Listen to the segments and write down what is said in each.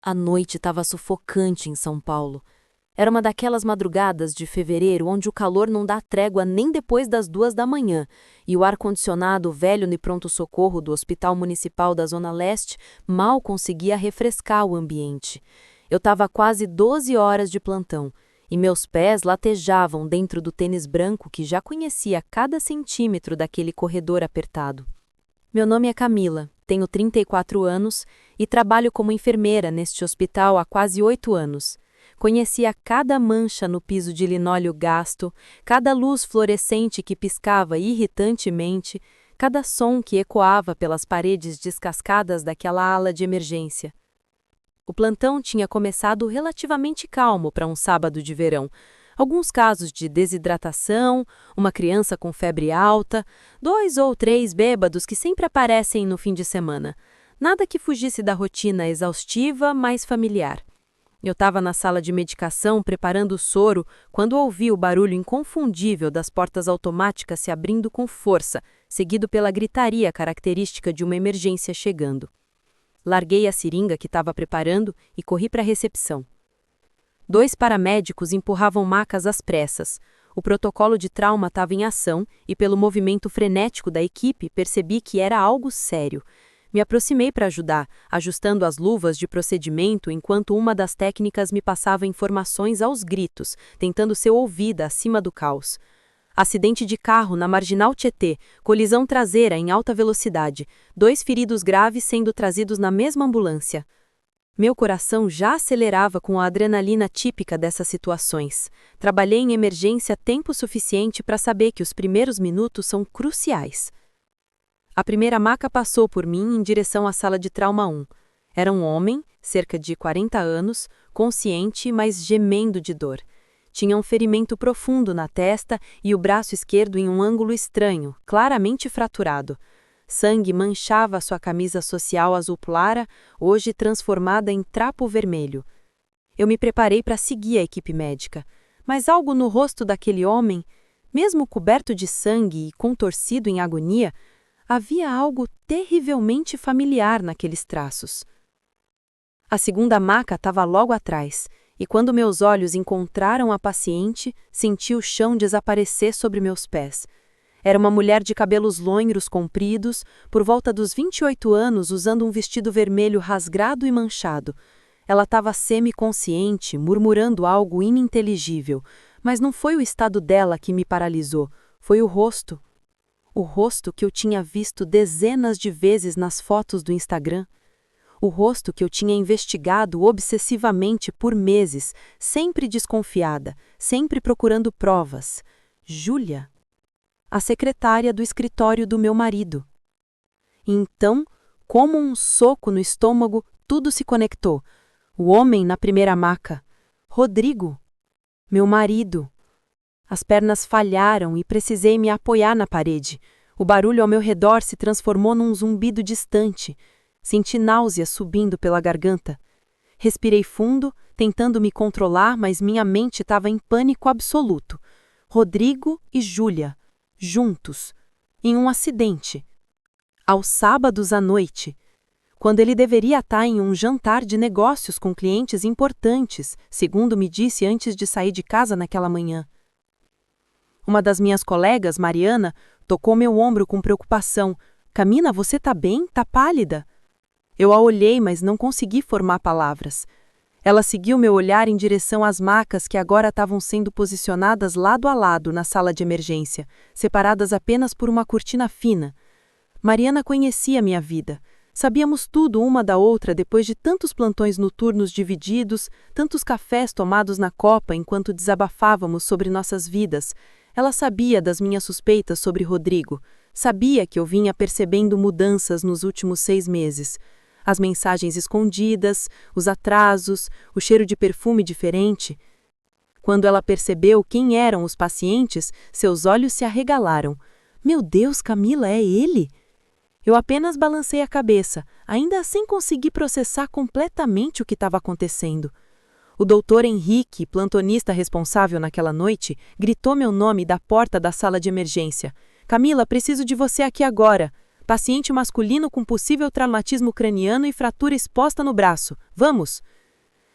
A noite estava sufocante em São Paulo. Era uma daquelas madrugadas de fevereiro onde o calor não dá trégua nem depois das 2 da manhã, e o ar-condicionado velho no pronto-socorro do Hospital Municipal da Zona Leste mal conseguia refrescar o ambiente. Eu estava quase 12 horas de plantão, e meus pés latejavam dentro do tênis branco que já conhecia cada centímetro daquele corredor apertado. Meu nome é Camila, tenho 34 anos e trabalho como enfermeira neste hospital há quase 8 anos. Conhecia cada mancha no piso de linóleo gasto, cada luz fluorescente que piscava irritantemente, cada som que ecoava pelas paredes descascadas daquela ala de emergência. O plantão tinha começado relativamente calmo para um sábado de verão. Alguns casos de desidratação, uma criança com febre alta, 2 ou 3 bêbados que sempre aparecem no fim de semana. Nada que fugisse da rotina exaustiva, mas familiar. Eu estava na sala de medicação preparando o soro quando ouvi o barulho inconfundível das portas automáticas se abrindo com força, seguido pela gritaria característica de uma emergência chegando. Larguei a seringa que estava preparando e corri para a recepção. 2 paramédicos empurravam macas às pressas. O protocolo de trauma estava em ação e, pelo movimento frenético da equipe, percebi que era algo sério. Me aproximei para ajudar, ajustando as luvas de procedimento enquanto uma das técnicas me passava informações aos gritos, tentando ser ouvida acima do caos. Acidente de carro na Marginal Tietê, colisão traseira em alta velocidade, 2 feridos graves sendo trazidos na mesma ambulância. Meu coração já acelerava com a adrenalina típica dessas situações. Trabalhei em emergência tempo suficiente para saber que os primeiros minutos são cruciais. A primeira maca passou por mim em direção à sala de trauma 1. Era um homem, cerca de 40 anos, consciente, mas gemendo de dor. Tinha um ferimento profundo na testa e o braço esquerdo em um ângulo estranho, claramente fraturado. Sangue manchava sua camisa social azul clara, hoje transformada em trapo vermelho. Eu me preparei para seguir a equipe médica, mas algo no rosto daquele homem, mesmo coberto de sangue e contorcido em agonia, havia algo terrivelmente familiar naqueles traços. A segunda maca estava logo atrás, e quando meus olhos encontraram a paciente, senti o chão desaparecer sobre meus pés. Era uma mulher de cabelos loiros compridos, por volta dos 28 anos, usando um vestido vermelho rasgado e manchado. Ela estava semi-consciente, murmurando algo ininteligível, mas não foi o estado dela que me paralisou, foi o rosto. O rosto que eu tinha visto dezenas de vezes nas fotos do Instagram. O rosto que eu tinha investigado obsessivamente por meses, sempre desconfiada, sempre procurando provas. Júlia, a secretária do escritório do meu marido. Então, como um soco no estômago, tudo se conectou. O homem na primeira maca. Rodrigo, meu marido. As pernas falharam e precisei me apoiar na parede. O barulho ao meu redor se transformou num zumbido distante. Senti náusea subindo pela garganta. Respirei fundo, tentando me controlar, mas minha mente estava em pânico absoluto. Rodrigo e Júlia, juntos, em um acidente. Aos sábados à noite, quando ele deveria estar em um jantar de negócios com clientes importantes, segundo me disse antes de sair de casa naquela manhã. Uma das minhas colegas, Mariana, tocou meu ombro com preocupação. Camila, você tá bem? Tá pálida? Eu a olhei, mas não consegui formar palavras. Ela seguiu meu olhar em direção às macas que agora estavam sendo posicionadas lado a lado na sala de emergência, separadas apenas por uma cortina fina. Mariana conhecia minha vida. Sabíamos tudo uma da outra depois de tantos plantões noturnos divididos, tantos cafés tomados na copa enquanto desabafávamos sobre nossas vidas. Ela sabia das minhas suspeitas sobre Rodrigo. Sabia que eu vinha percebendo mudanças nos últimos 6 meses. As mensagens escondidas, os atrasos, o cheiro de perfume diferente. Quando ela percebeu quem eram os pacientes, seus olhos se arregalaram. Meu Deus, Camila, é ele? Eu apenas balancei a cabeça, ainda sem conseguir processar completamente o que estava acontecendo. O doutor Henrique, plantonista responsável naquela noite, gritou meu nome da porta da sala de emergência. Camila, preciso de você aqui agora. Paciente masculino com possível traumatismo craniano e fratura exposta no braço. Vamos!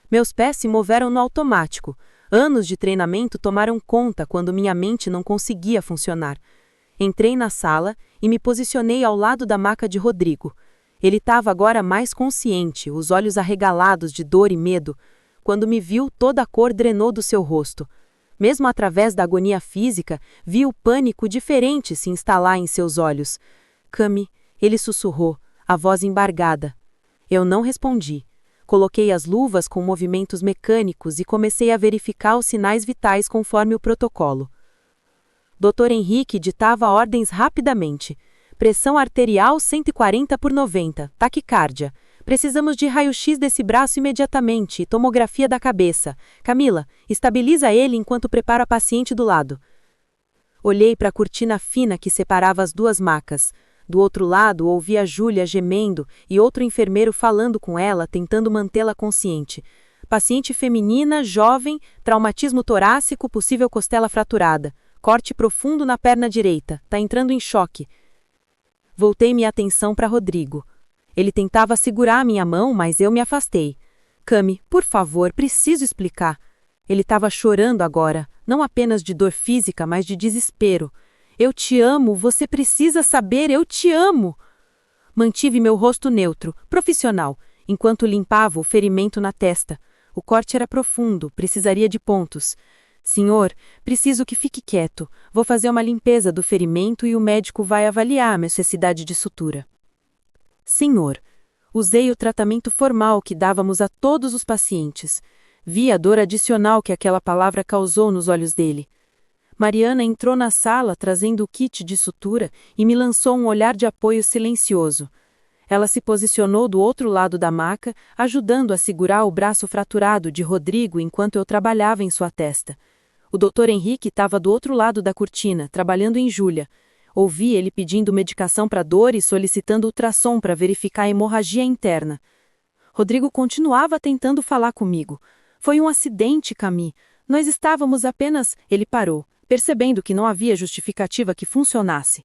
Meus pés se moveram no automático. Anos de treinamento tomaram conta quando minha mente não conseguia funcionar. Entrei na sala e me posicionei ao lado da maca de Rodrigo. Ele estava agora mais consciente, os olhos arregalados de dor e medo. Quando me viu, toda a cor drenou do seu rosto. Mesmo através da agonia física, vi o pânico diferente se instalar em seus olhos. Cami, ele sussurrou, a voz embargada. Eu não respondi. Coloquei as luvas com movimentos mecânicos e comecei a verificar os sinais vitais conforme o protocolo. Dr. Henrique ditava ordens rapidamente. Pressão arterial 140/90, taquicardia. Precisamos de raio-x desse braço imediatamente e tomografia da cabeça. Camila, estabiliza ele enquanto preparo a paciente do lado. Olhei para a cortina fina que separava as duas macas. Do outro lado, ouvi a Júlia gemendo e outro enfermeiro falando com ela, tentando mantê-la consciente. Paciente feminina, jovem, traumatismo torácico, possível costela fraturada. Corte profundo na perna direita. Tá entrando em choque. Voltei minha atenção para Rodrigo. Ele tentava segurar a minha mão, mas eu me afastei. Cami, por favor, preciso explicar. Ele estava chorando agora, não apenas de dor física, mas de desespero. Eu te amo, você precisa saber, eu te amo. Mantive meu rosto neutro, profissional, enquanto limpava o ferimento na testa. O corte era profundo, precisaria de pontos. Senhor, preciso que fique quieto. Vou fazer uma limpeza do ferimento e o médico vai avaliar a necessidade de sutura. Senhor, usei o tratamento formal que dávamos a todos os pacientes. Vi a dor adicional que aquela palavra causou nos olhos dele. Mariana entrou na sala trazendo o kit de sutura e me lançou um olhar de apoio silencioso. Ela se posicionou do outro lado da maca, ajudando a segurar o braço fraturado de Rodrigo enquanto eu trabalhava em sua testa. O Dr. Henrique estava do outro lado da cortina, trabalhando em Júlia. Ouvi ele pedindo medicação para dor e solicitando ultrassom para verificar a hemorragia interna. Rodrigo continuava tentando falar comigo. Foi um acidente, Cami. Nós estávamos apenas... Ele parou, percebendo que não havia justificativa que funcionasse.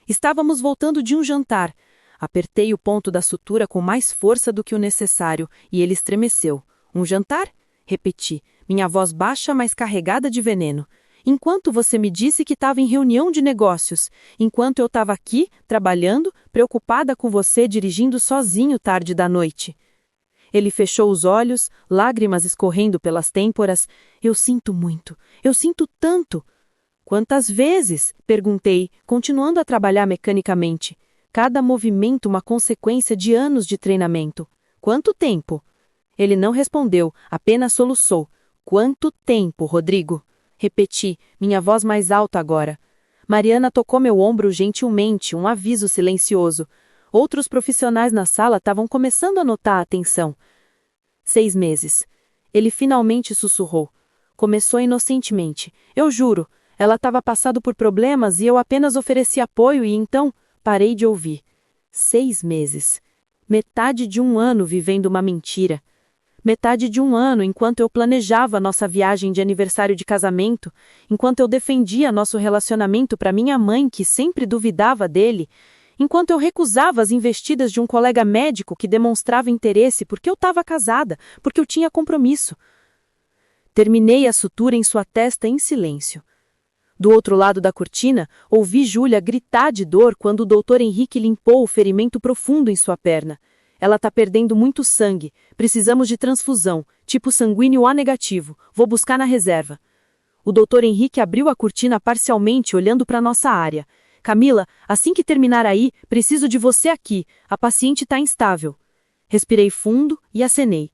Estávamos voltando de um jantar. Apertei o ponto da sutura com mais força do que o necessário e ele estremeceu. Um jantar? Repeti, minha voz baixa, mas carregada de veneno. Enquanto você me disse que estava em reunião de negócios, enquanto eu estava aqui, trabalhando, preocupada com você dirigindo sozinho tarde da noite. Ele fechou os olhos, lágrimas escorrendo pelas têmporas. Eu sinto muito, eu sinto tanto. Quantas vezes? Perguntei, continuando a trabalhar mecanicamente. Cada movimento uma consequência de anos de treinamento. Quanto tempo? Ele não respondeu, apenas soluçou. Quanto tempo, Rodrigo? Repeti, minha voz mais alta agora. Mariana tocou meu ombro gentilmente, um aviso silencioso. Outros profissionais na sala estavam começando a notar a atenção. 6 meses. Ele finalmente sussurrou. Começou inocentemente. Eu juro, ela estava passando por problemas e eu apenas ofereci apoio e então parei de ouvir. 6 meses. Metade de um ano vivendo uma mentira. Metade de um ano enquanto eu planejava nossa viagem de aniversário de casamento, enquanto eu defendia nosso relacionamento para minha mãe, que sempre duvidava dele, enquanto eu recusava as investidas de um colega médico que demonstrava interesse porque eu estava casada, porque eu tinha compromisso. Terminei a sutura em sua testa em silêncio. Do outro lado da cortina, ouvi Júlia gritar de dor quando o Dr. Henrique limpou o ferimento profundo em sua perna. Ela está perdendo muito sangue. Precisamos de transfusão, tipo sanguíneo A negativo. Vou buscar na reserva. O Dr. Henrique abriu a cortina parcialmente, olhando para nossa área. Camila, assim que terminar aí, preciso de você aqui. A paciente está instável. Respirei fundo e acenei.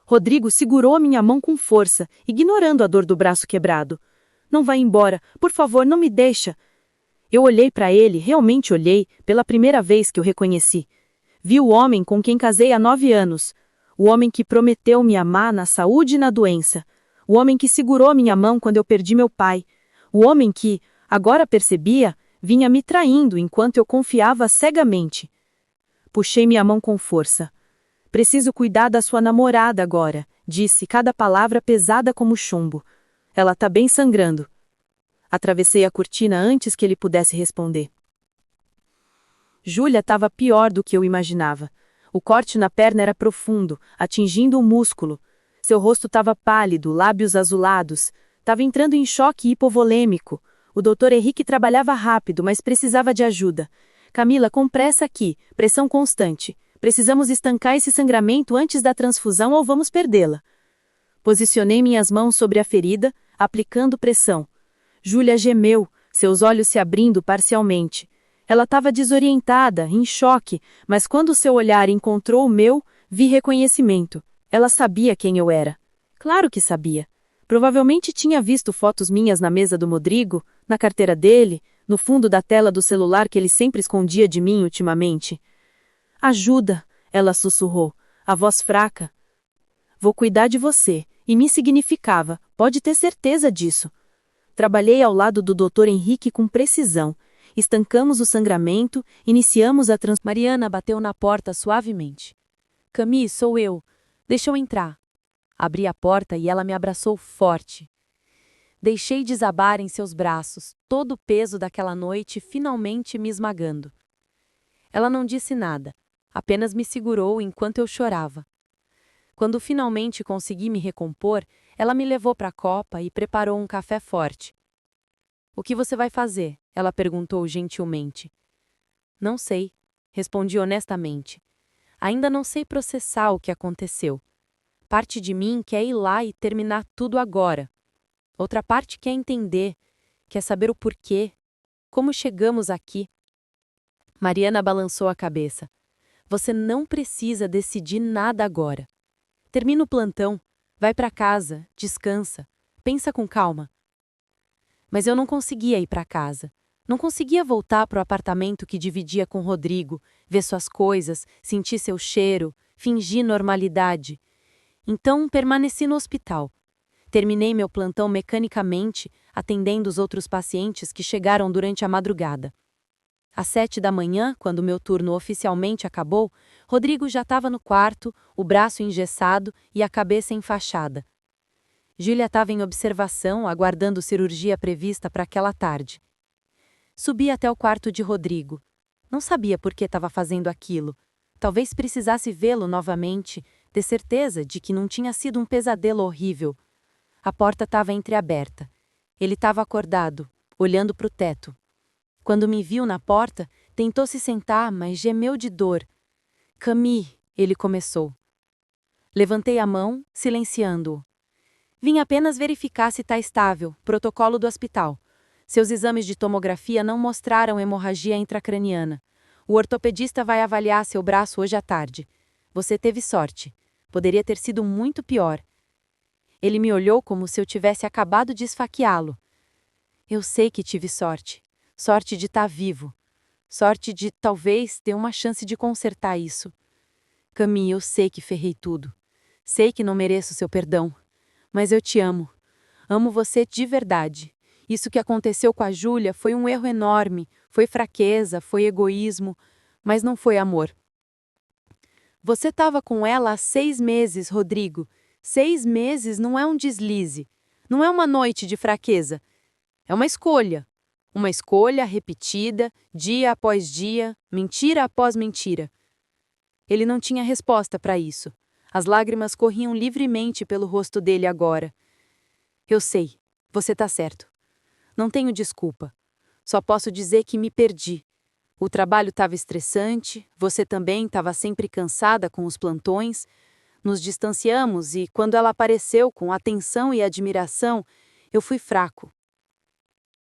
Rodrigo segurou a minha mão com força, ignorando a dor do braço quebrado. Não vá embora. Por favor, não me deixa. Eu olhei para ele, realmente olhei, pela primeira vez que o reconheci. Vi o homem com quem casei há 9 anos. O homem que prometeu me amar na saúde e na doença. O homem que segurou minha mão quando eu perdi meu pai. O homem que, agora percebia, vinha me traindo enquanto eu confiava cegamente. Puxei minha mão com força. Preciso cuidar da sua namorada agora, disse, cada palavra pesada como chumbo. Ela está bem sangrando. Atravessei a cortina antes que ele pudesse responder. Júlia estava pior do que eu imaginava. O corte na perna era profundo, atingindo o músculo. Seu rosto estava pálido, lábios azulados. Estava entrando em choque hipovolêmico. O Dr. Henrique trabalhava rápido, mas precisava de ajuda. Camila, com pressa aqui, pressão constante. Precisamos estancar esse sangramento antes da transfusão ou vamos perdê-la. Posicionei minhas mãos sobre a ferida, aplicando pressão. Júlia gemeu, seus olhos se abrindo parcialmente. Ela estava desorientada, em choque, mas quando seu olhar encontrou o meu, vi reconhecimento. Ela sabia quem eu era. Claro que sabia. Provavelmente tinha visto fotos minhas na mesa do Rodrigo, na carteira dele, no fundo da tela do celular que ele sempre escondia de mim ultimamente. Ajuda, ela sussurrou, a voz fraca. Vou cuidar de você, e me significava, pode ter certeza disso. Trabalhei ao lado do Dr. Henrique com precisão. Estancamos o sangramento, iniciamos a Mariana bateu na porta suavemente. Camille, sou eu. Deixa eu entrar. Abri a porta e ela me abraçou forte. Deixei desabar em seus braços, todo o peso daquela noite finalmente me esmagando. Ela não disse nada, apenas me segurou enquanto eu chorava. Quando finalmente consegui me recompor, ela me levou para a copa e preparou um café forte. O que você vai fazer? Ela perguntou gentilmente. Não sei, respondi honestamente. Ainda não sei processar o que aconteceu. Parte de mim quer ir lá e terminar tudo agora. Outra parte quer entender, quer saber o porquê, como chegamos aqui. Mariana balançou a cabeça. Você não precisa decidir nada agora. Termina o plantão, vai para casa, descansa, pensa com calma. Mas eu não conseguia ir para casa. Não conseguia voltar para o apartamento que dividia com Rodrigo, ver suas coisas, sentir seu cheiro, fingir normalidade. Então permaneci no hospital. Terminei meu plantão mecanicamente, atendendo os outros pacientes que chegaram durante a madrugada. Às 7 da manhã, quando meu turno oficialmente acabou, Rodrigo já estava no quarto, o braço engessado e a cabeça enfaixada. Júlia estava em observação, aguardando cirurgia prevista para aquela tarde. Subi até o quarto de Rodrigo. Não sabia por que estava fazendo aquilo. Talvez precisasse vê-lo novamente, ter certeza de que não tinha sido um pesadelo horrível. A porta estava entreaberta. Ele estava acordado, olhando para o teto. Quando me viu na porta, tentou se sentar, mas gemeu de dor. Camille, ele começou. Levantei a mão, silenciando-o. Vim apenas verificar se está estável, protocolo do hospital. Seus exames de tomografia não mostraram hemorragia intracraniana. O ortopedista vai avaliar seu braço hoje à tarde. Você teve sorte. Poderia ter sido muito pior. Ele me olhou como se eu tivesse acabado de esfaqueá-lo. Eu sei que tive sorte. Sorte de estar vivo. Sorte de, talvez, ter uma chance de consertar isso. Camille, eu sei que ferrei tudo. Sei que não mereço seu perdão. Mas eu te amo. Amo você de verdade. Isso que aconteceu com a Júlia foi um erro enorme, foi fraqueza, foi egoísmo, mas não foi amor. Você estava com ela há 6 meses, Rodrigo. 6 meses não é um deslize. Não é uma noite de fraqueza. É uma escolha. Uma escolha repetida, dia após dia, mentira após mentira. Ele não tinha resposta para isso. As lágrimas corriam livremente pelo rosto dele agora. Eu sei, você está certo. Não tenho desculpa. Só posso dizer que me perdi. O trabalho estava estressante, você também estava sempre cansada com os plantões. Nos distanciamos e, quando ela apareceu com atenção e admiração, eu fui fraco.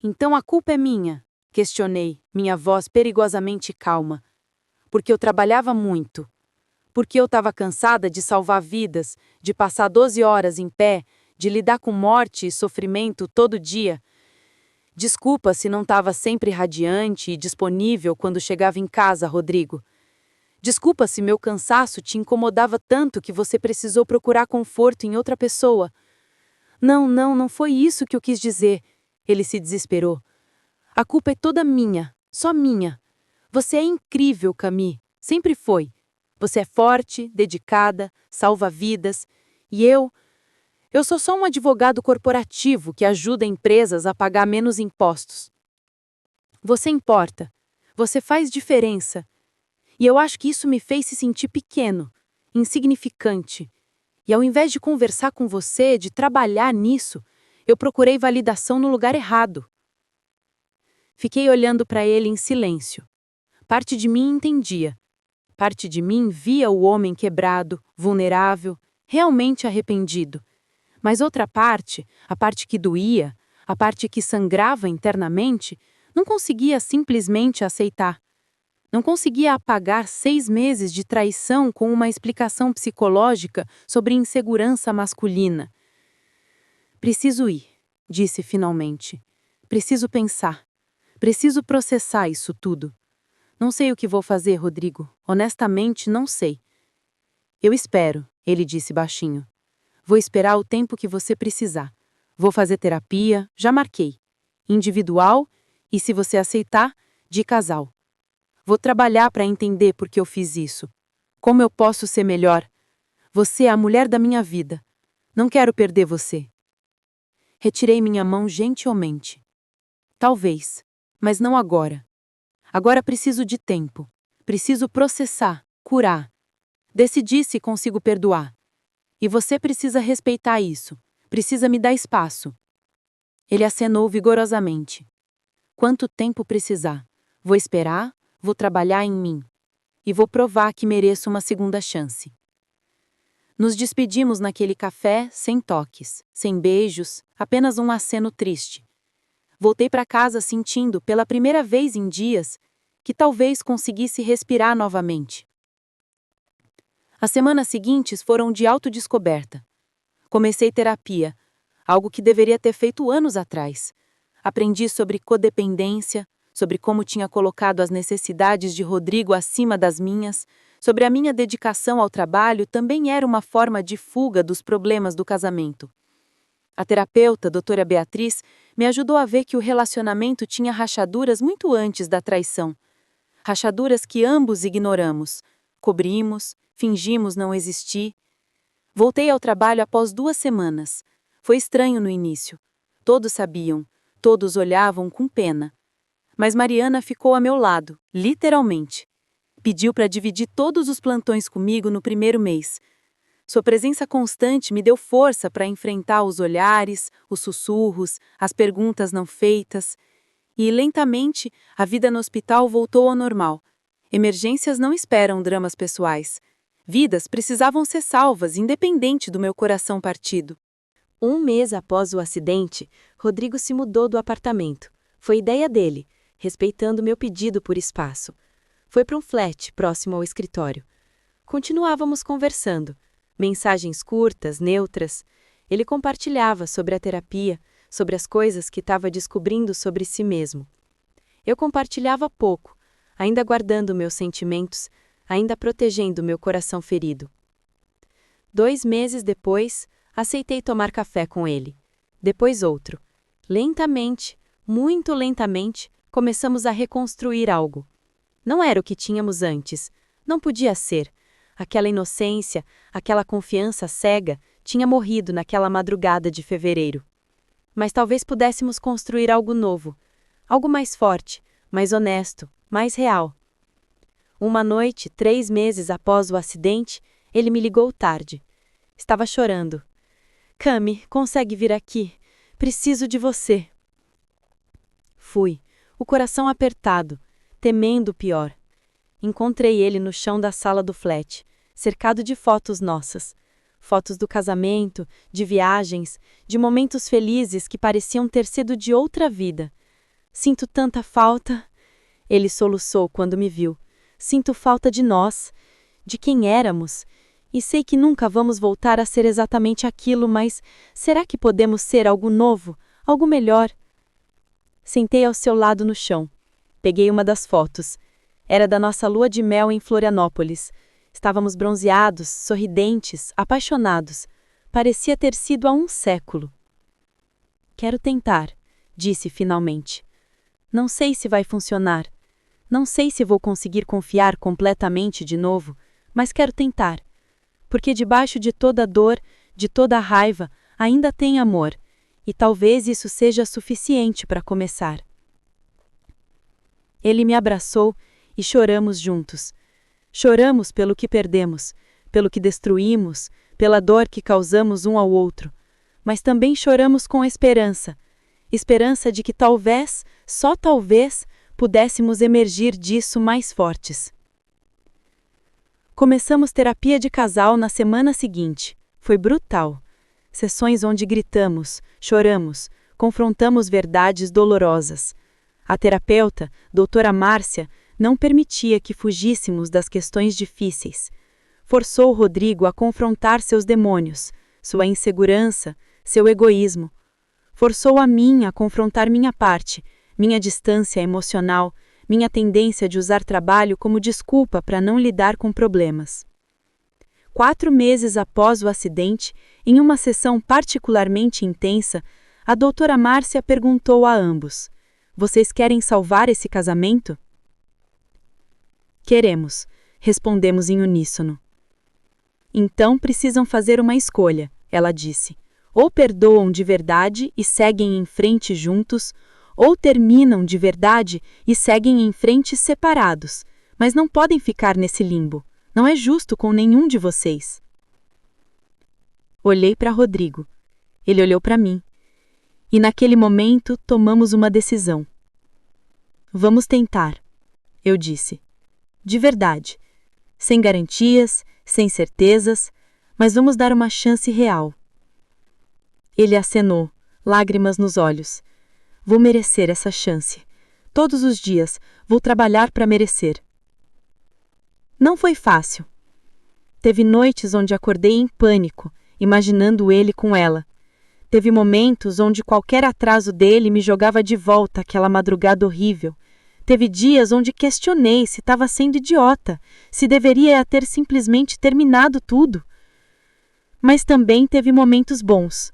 Então a culpa é minha, questionei, minha voz perigosamente calma. Porque eu trabalhava muito. Porque eu estava cansada de salvar vidas, de passar 12 horas em pé, de lidar com morte e sofrimento todo dia. Desculpa se não estava sempre radiante e disponível quando chegava em casa, Rodrigo. Desculpa se meu cansaço te incomodava tanto que você precisou procurar conforto em outra pessoa. Não foi isso que eu quis dizer. Ele se desesperou. A culpa é toda minha, só minha. Você é incrível, Camille. Sempre foi. Você é forte, dedicada, salva vidas. E eu sou só um advogado corporativo que ajuda empresas a pagar menos impostos. Você importa. Você faz diferença. E eu acho que isso me fez se sentir pequeno, insignificante. E ao invés de conversar com você, de trabalhar nisso, eu procurei validação no lugar errado. Fiquei olhando para ele em silêncio. Parte de mim entendia. Parte de mim via o homem quebrado, vulnerável, realmente arrependido. Mas outra parte, a parte que doía, a parte que sangrava internamente, não conseguia simplesmente aceitar. Não conseguia apagar 6 meses de traição com uma explicação psicológica sobre insegurança masculina. Preciso ir, disse finalmente. Preciso pensar. Preciso processar isso tudo. Não sei o que vou fazer, Rodrigo. Honestamente, não sei. Eu espero, ele disse baixinho. Vou esperar o tempo que você precisar. Vou fazer terapia, já marquei. Individual e, se você aceitar, de casal. Vou trabalhar para entender por que eu fiz isso. Como eu posso ser melhor? Você é a mulher da minha vida. Não quero perder você. Retirei minha mão gentilmente. Talvez, mas não agora. Agora preciso de tempo. Preciso processar, curar. Decidir se consigo perdoar. E você precisa respeitar isso. Precisa me dar espaço. Ele acenou vigorosamente. Quanto tempo precisar? Vou esperar, vou trabalhar em mim. E vou provar que mereço uma segunda chance. Nos despedimos naquele café sem toques, sem beijos, apenas um aceno triste. Voltei para casa sentindo, pela primeira vez em dias, que talvez conseguisse respirar novamente. As semanas seguintes foram de autodescoberta. Comecei terapia, algo que deveria ter feito anos atrás. Aprendi sobre codependência, sobre como tinha colocado as necessidades de Rodrigo acima das minhas, sobre a minha dedicação ao trabalho também era uma forma de fuga dos problemas do casamento. A terapeuta, doutora Beatriz, me ajudou a ver que o relacionamento tinha rachaduras muito antes da traição. Rachaduras que ambos ignoramos, cobrimos, fingimos não existir. Voltei ao trabalho após 2 semanas. Foi estranho no início. Todos sabiam, todos olhavam com pena. Mas Mariana ficou a meu lado, literalmente. Pediu para dividir todos os plantões comigo no primeiro mês. Sua presença constante me deu força para enfrentar os olhares, os sussurros, as perguntas não feitas. E, lentamente, a vida no hospital voltou ao normal. Emergências não esperam dramas pessoais. Vidas precisavam ser salvas, independente do meu coração partido. 1 mês após o acidente, Rodrigo se mudou do apartamento. Foi ideia dele, respeitando meu pedido por espaço. Foi para um flat próximo ao escritório. Continuávamos conversando. Mensagens curtas, neutras. Ele compartilhava sobre a terapia, sobre as coisas que estava descobrindo sobre si mesmo. Eu compartilhava pouco, ainda guardando meus sentimentos, ainda protegendo meu coração ferido. 2 meses depois, aceitei tomar café com ele. Depois outro. Lentamente, muito lentamente, começamos a reconstruir algo. Não era o que tínhamos antes. Não podia ser. Aquela inocência, aquela confiança cega, tinha morrido naquela madrugada de fevereiro. Mas talvez pudéssemos construir algo novo. Algo mais forte, mais honesto, mais real. Uma noite, 3 meses após o acidente, ele me ligou tarde. Estava chorando. Cami, consegue vir aqui? Preciso de você. Fui, o coração apertado, temendo o pior. Encontrei ele no chão da sala do flat, cercado de fotos nossas. Fotos do casamento, de viagens, de momentos felizes que pareciam ter sido de outra vida. Sinto tanta falta. Ele soluçou quando me viu. Sinto falta de nós, de quem éramos. E sei que nunca vamos voltar a ser exatamente aquilo, mas será que podemos ser algo novo, algo melhor? Sentei ao seu lado no chão. Peguei uma das fotos. Era da nossa lua de mel em Florianópolis. Estávamos bronzeados, sorridentes, apaixonados. Parecia ter sido há 1 século. Quero tentar, disse finalmente. Não sei se vai funcionar. Não sei se vou conseguir confiar completamente de novo, mas quero tentar. Porque debaixo de toda a dor, de toda a raiva, ainda tem amor. E talvez isso seja suficiente para começar. Ele me abraçou e choramos juntos. Choramos pelo que perdemos, pelo que destruímos, pela dor que causamos um ao outro. Mas também choramos com esperança. Esperança de que talvez, só talvez, pudéssemos emergir disso mais fortes. Começamos terapia de casal na semana seguinte. Foi brutal. Sessões onde gritamos, choramos, confrontamos verdades dolorosas. A terapeuta, doutora Márcia, não permitia que fugíssemos das questões difíceis. Forçou Rodrigo a confrontar seus demônios, sua insegurança, seu egoísmo. Forçou a mim a confrontar minha parte, minha distância emocional, minha tendência de usar trabalho como desculpa para não lidar com problemas. 4 meses após o acidente, em uma sessão particularmente intensa, a doutora Márcia perguntou a ambos: "Vocês querem salvar esse casamento?" "Queremos", respondemos em uníssono. "Então precisam fazer uma escolha", ela disse. "Ou perdoam de verdade e seguem em frente juntos, ou terminam de verdade e seguem em frente separados, mas não podem ficar nesse limbo. Não é justo com nenhum de vocês." Olhei para Rodrigo. Ele olhou para mim. E naquele momento tomamos uma decisão. "Vamos tentar", eu disse. De verdade. Sem garantias, sem certezas, mas vamos dar uma chance real. Ele acenou, lágrimas nos olhos. "Vou merecer essa chance. Todos os dias, vou trabalhar para merecer." Não foi fácil. Teve noites onde acordei em pânico, imaginando ele com ela. Teve momentos onde qualquer atraso dele me jogava de volta àquela madrugada horrível. Teve dias onde questionei se estava sendo idiota, se deveria ter simplesmente terminado tudo. Mas também teve momentos bons.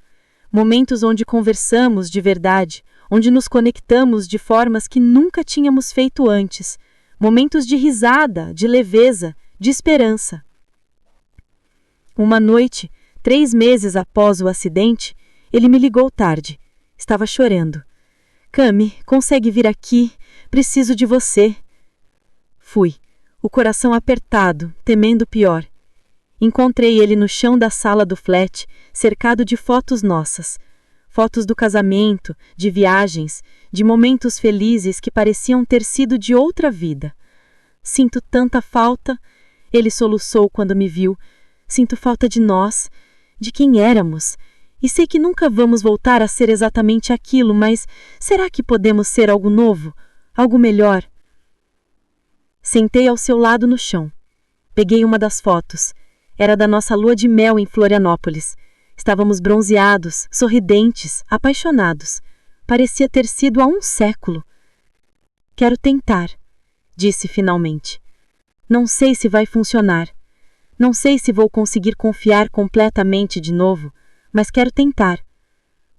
Momentos onde conversamos de verdade, onde nos conectamos de formas que nunca tínhamos feito antes. Momentos de risada, de leveza, de esperança. Uma noite, 3 meses após o acidente, ele me ligou tarde. Estava chorando. "Cami, consegue vir aqui? Preciso de você." Fui, o coração apertado, temendo o pior. Encontrei ele no chão da sala do flat, cercado de fotos nossas. Fotos do casamento, de viagens, de momentos felizes que pareciam ter sido de outra vida. "Sinto tanta falta", ele soluçou quando me viu. "Sinto falta de nós, de quem éramos. E sei que nunca vamos voltar a ser exatamente aquilo, mas será que podemos ser algo novo? Algo melhor?" Sentei ao seu lado no chão. Peguei uma das fotos. Era da nossa lua de mel em Florianópolis. Estávamos bronzeados, sorridentes, apaixonados. Parecia ter sido há um século. "Quero tentar", disse finalmente. "Não sei se vai funcionar. Não sei se vou conseguir confiar completamente de novo, mas quero tentar.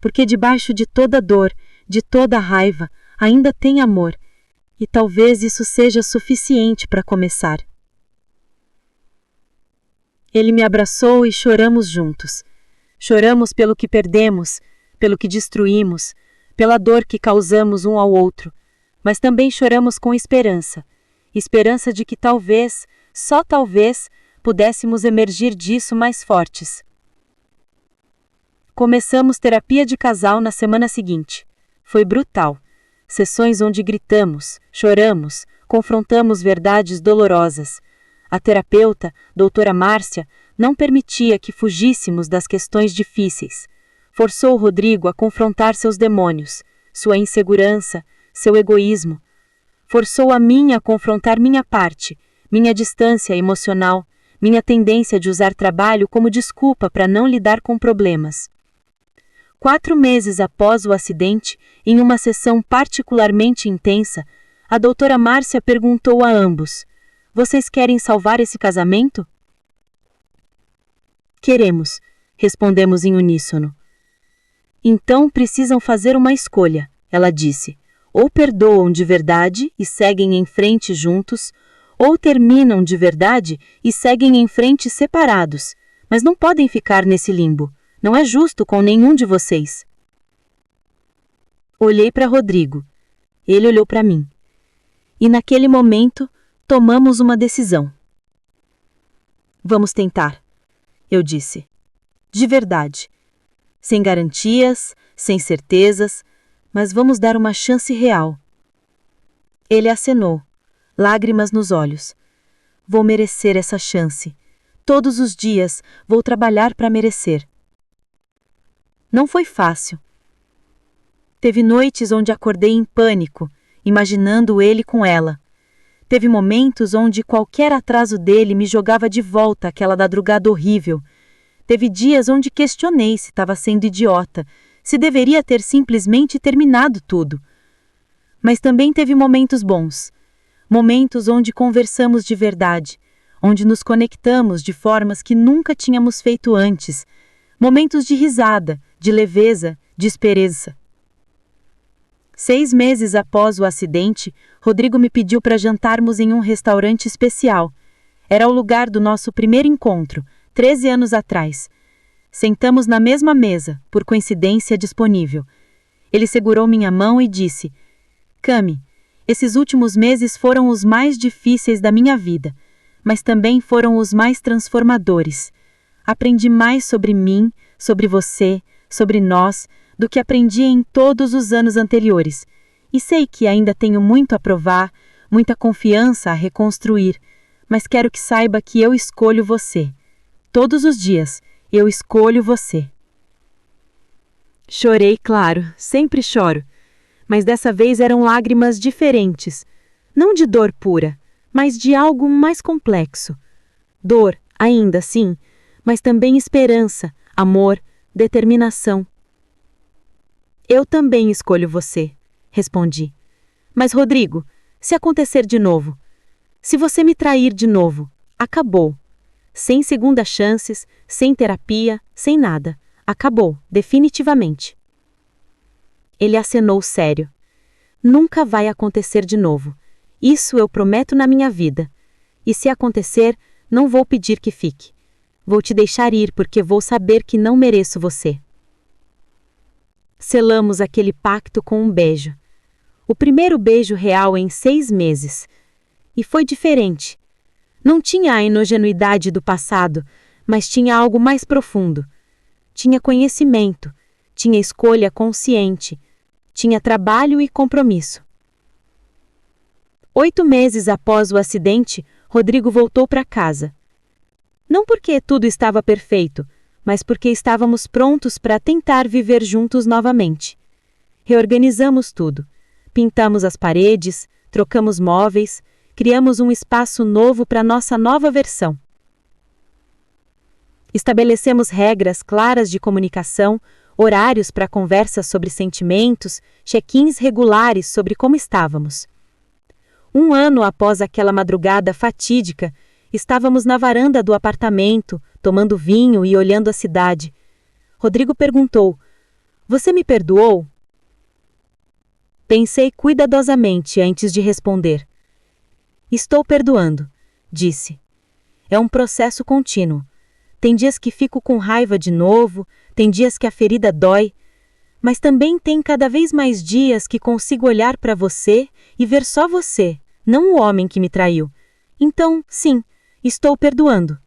Porque debaixo de toda dor, de toda raiva, ainda tem amor, e talvez isso seja suficiente para começar." Ele me abraçou e choramos juntos. Choramos pelo que perdemos, pelo que destruímos, pela dor que causamos um ao outro, mas também choramos com esperança. Esperança de que talvez, só talvez, pudéssemos emergir disso mais fortes. Começamos terapia de casal na semana seguinte. Foi brutal. Sessões onde gritamos, choramos, confrontamos verdades dolorosas. A terapeuta, doutora Márcia, não permitia que fugíssemos das questões difíceis. Forçou Rodrigo a confrontar seus demônios, sua insegurança, seu egoísmo. Forçou a mim a confrontar minha parte, minha distância emocional, minha tendência de usar trabalho como desculpa para não lidar com problemas. 4 meses após o acidente, em uma sessão particularmente intensa, a doutora Márcia perguntou a ambos: "Vocês querem salvar esse casamento?" "Queremos", respondemos em uníssono. "Então precisam fazer uma escolha", ela disse. "Ou perdoam de verdade e seguem em frente juntos, ou terminam de verdade e seguem em frente separados, mas não podem ficar nesse limbo. Não é justo com nenhum de vocês." Olhei para Rodrigo. Ele olhou para mim. E naquele momento, tomamos uma decisão. Vamos tentar, eu disse. De verdade. Sem garantias, sem certezas, mas vamos dar uma chance real. Ele acenou, lágrimas nos olhos. Vou merecer essa chance. Todos os dias vou trabalhar para merecer. Não foi fácil. Teve noites onde acordei em pânico, imaginando ele com ela. Teve momentos onde qualquer atraso dele me jogava de volta àquela madrugada horrível. Teve dias onde questionei se estava sendo idiota, se deveria ter simplesmente terminado tudo. Mas também teve momentos bons. Momentos onde conversamos de verdade, onde nos conectamos de formas que nunca tínhamos feito antes. Momentos de risada, de leveza, de esperança. 6 meses após o acidente, Rodrigo me pediu para jantarmos em um restaurante especial. Era o lugar do nosso primeiro encontro, 13 anos atrás. Sentamos na mesma mesa, por coincidência disponível. Ele segurou minha mão e disse: Cami, esses últimos meses foram os mais difíceis da minha vida, mas também foram os mais transformadores. Aprendi mais sobre mim, sobre você, sobre nós, do que aprendi em todos os anos anteriores. E sei que ainda tenho muito a provar, muita confiança a reconstruir, mas quero que saiba que eu escolho você. Todos os dias, eu escolho você. Chorei, claro, sempre choro. Mas dessa vez eram lágrimas diferentes. Não de dor pura, mas de algo mais complexo. Dor, ainda sim, mas também esperança, amor, determinação. Eu também escolho você, respondi. Mas, Rodrigo, se acontecer de novo, se você me trair de novo, acabou. Sem segundas chances, sem terapia, sem nada. Acabou, definitivamente. Ele acenou sério. Nunca vai acontecer de novo. Isso eu prometo na minha vida. E se acontecer, não vou pedir que fique. Vou te deixar ir porque vou saber que não mereço você. Selamos aquele pacto com um beijo. O primeiro beijo real em 6 meses. E foi diferente. Não tinha a ingenuidade do passado, mas tinha algo mais profundo. Tinha conhecimento, tinha escolha consciente, tinha trabalho e compromisso. 8 meses após o acidente, Rodrigo voltou para casa. Não porque tudo estava perfeito, mas porque estávamos prontos para tentar viver juntos novamente. Reorganizamos tudo. Pintamos as paredes, trocamos móveis, criamos um espaço novo para nossa nova versão. Estabelecemos regras claras de comunicação, horários para conversas sobre sentimentos, check-ins regulares sobre como estávamos. 1 ano após aquela madrugada fatídica, estávamos na varanda do apartamento, tomando vinho e olhando a cidade. Rodrigo perguntou: "Você me perdoou?" Pensei cuidadosamente antes de responder. "Estou perdoando", disse. É um processo contínuo. Tem dias que fico com raiva de novo, tem dias que a ferida dói, mas também tem cada vez mais dias que consigo olhar para você e ver só você, não o homem que me traiu. Então, sim, estou perdoando.